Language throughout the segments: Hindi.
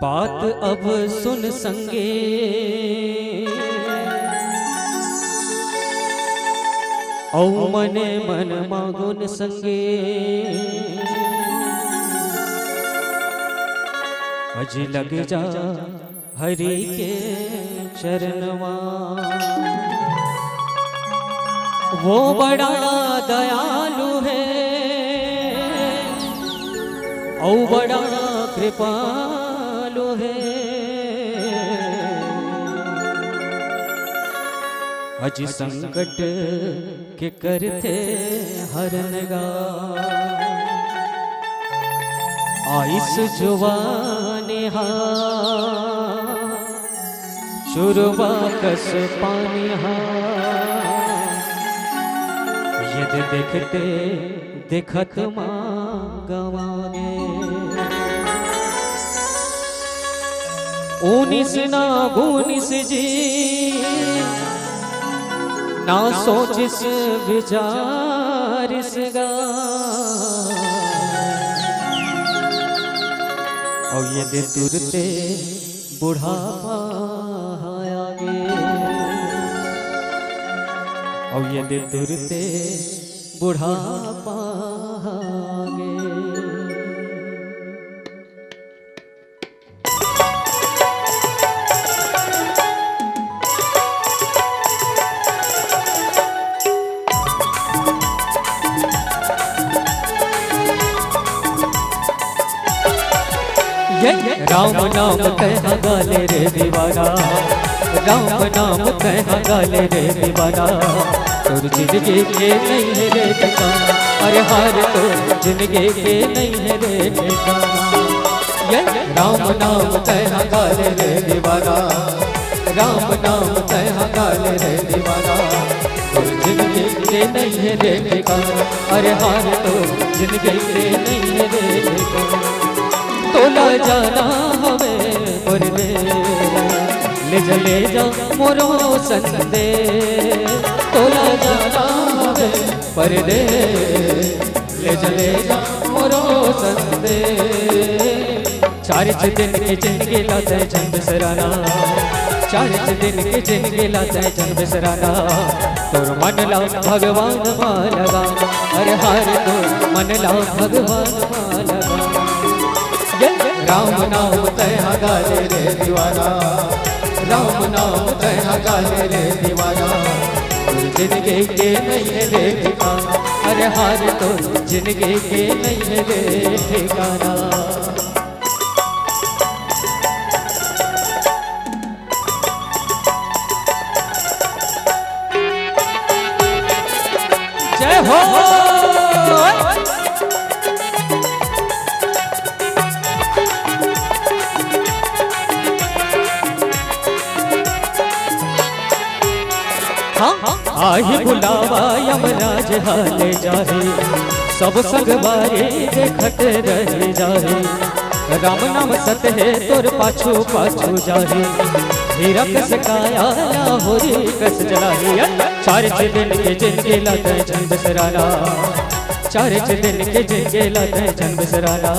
बात अब सुन संगे औ मने मन मागुन संगे अज लग जा हरि के चरणवा। वो बड़ा दयालु है औ बड़ा कृपालु है। अज संकट के करते हरनगा आइस जुवाने हा चुरवा कस पानी हा। यदि देखते देखत गवागे उनिस ना गुनिस जी ना सोचिस विचारिस गा। और यदि तुरते बुढ़ापा आगे और यदि तुरते बुढ़ापा आगे। राम नाम कह गाले रे दीवाना, राम नाम कह गाले रे दीवाना। तोर जिंदगी के नहीं है रे ठिकाना, अरे हार तो जिंदगी के नहीं है रे ठिकाना। राम नाम कह गाले रे दीवाना, राम नाम कह गाले रे दीवाना। तोर जिंदगी के नहीं है रे ठिकाना, अरे हार तो जिंदगी के नहीं है रे ठिकाना। तोला जाना हमें परदे ले जले जा मोरो संदे। तोला जाना हमें परदे ले जले जा मोरो संदे। चार दिन के जिंदगी लाते हैं जन बिसराना, चार दिन के जिंदगी लाते हैं जन बिसराना। तोर मन ला भगवान मालगा, अरे हार तो मन ला भगवान मालगा। राम नाम तह गाले रे दीवाना, राम नाम तह गाले रे दीवाना। जिंदगी के नहीं है रे ठिकाना, अरे हार तो जिंदगी के नहीं है रे ठिकाना। जय हो आही बुलावा यमराज हाले जाहे, सब संगवारी देखत रह जाहे। राम नाम सत है तोर पाछू पाछू जाहे, हीरा कस काया होरी कस जलाही। चार दिन के जिंदगी लाते जन बिसराना, चार दिन के जिंदगी लाते जन बिसराना।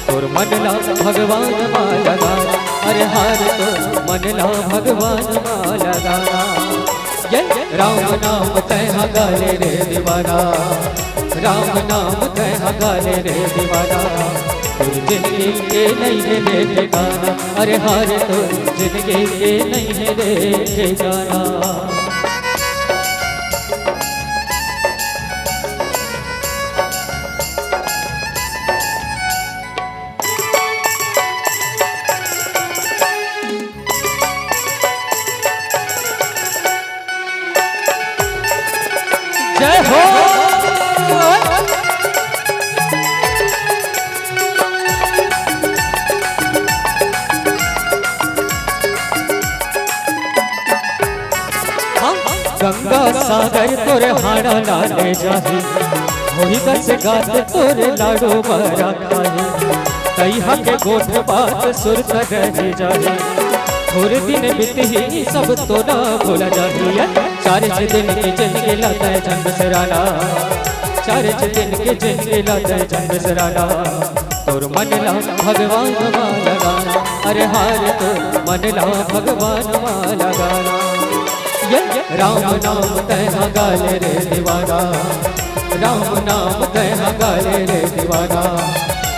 तोर मन ला भगवान मालगा, अरे हार तो मन ला भगवान मालगा। राम नाम तह गाले रे दीवाना, राम नाम तह गाले रे दीवाना। तोर जिंदगी के नहीं है रे ठिकाना, अरे हार तो जिंदगी के नहीं है रे ठिकाना। जय हो गंगा सागर तोरे हाड़ा लाले जाही, होई दस गात तोरे लाडो मारा खाही। तैहा के गोठ बात सुरत रह जाही, थोड़े दिन बीती सब तो ना भूला जाही। चार दिन की जिंदगी लाता है जन बिसराना, चार दिन की जिंदगी लाता है जन बिसराना। तोर मन ला भगवान मालगा, अरे हार तो मन ला भगवान वाला गाना। ये राम नाम कह गाले रे दीवाना, राम नाम कह गाले रे दीवाना।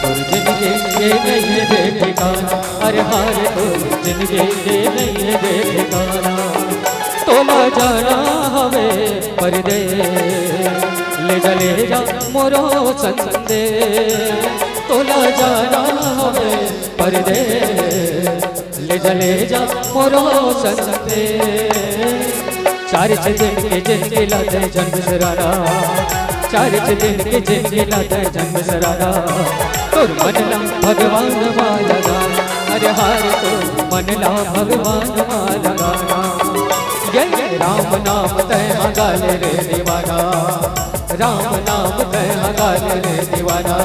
और जिंदगी ये नहीं है रे ठिकाना, अरे हार तो जिंदगी ये नहीं है रे ठिकाना। तोला जाना हमें परदेस, ले जा ले जा मोरो संदे। तोला जाना हमें परदेस, ले जा ले जा मोरो संदे। चार दिन के जिंदगी लाते जन्म सरारा, चार दिन के जिंदगी लाते जन्म सरारा। तो मनला भगवान वाला गाना, अरे हार तो मनला भगवान वाला गाना। ये राम नाम तय गाले रे दीवाना, राम नाम तय गाले रे दीवाना।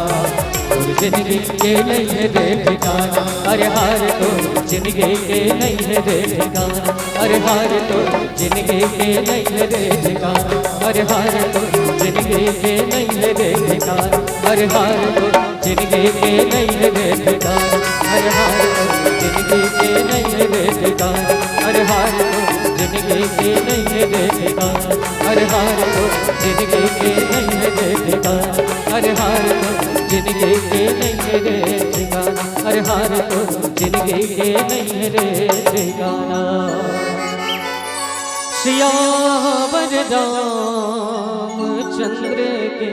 और जिंदगी के नहीं है रे ठिकाना, अरे हार तो जिंदगी के नहीं है रे ठिकाना। अरे हार तो जिंदगी के नहीं है रे ठिकाना, अरे हार तो जिंदगी के नहीं है रे ठिकाना। अरे हार तो जिंदगी के नहीं है रे ठिकाना, अरे हार तो जिंदगी के नहीं है रे ठिकाना। अरे हार तो जिंदगी के नहीं है रे ठिकाना, अरे हार तो जिंदगी के नहीं है रे ठिकाना। अरे हार तो जिंदगी के नहीं है रे ठिकाना, अरे हार तो जिंदगी के नहीं है रे ठिकाना। सियावर रामचंद्र के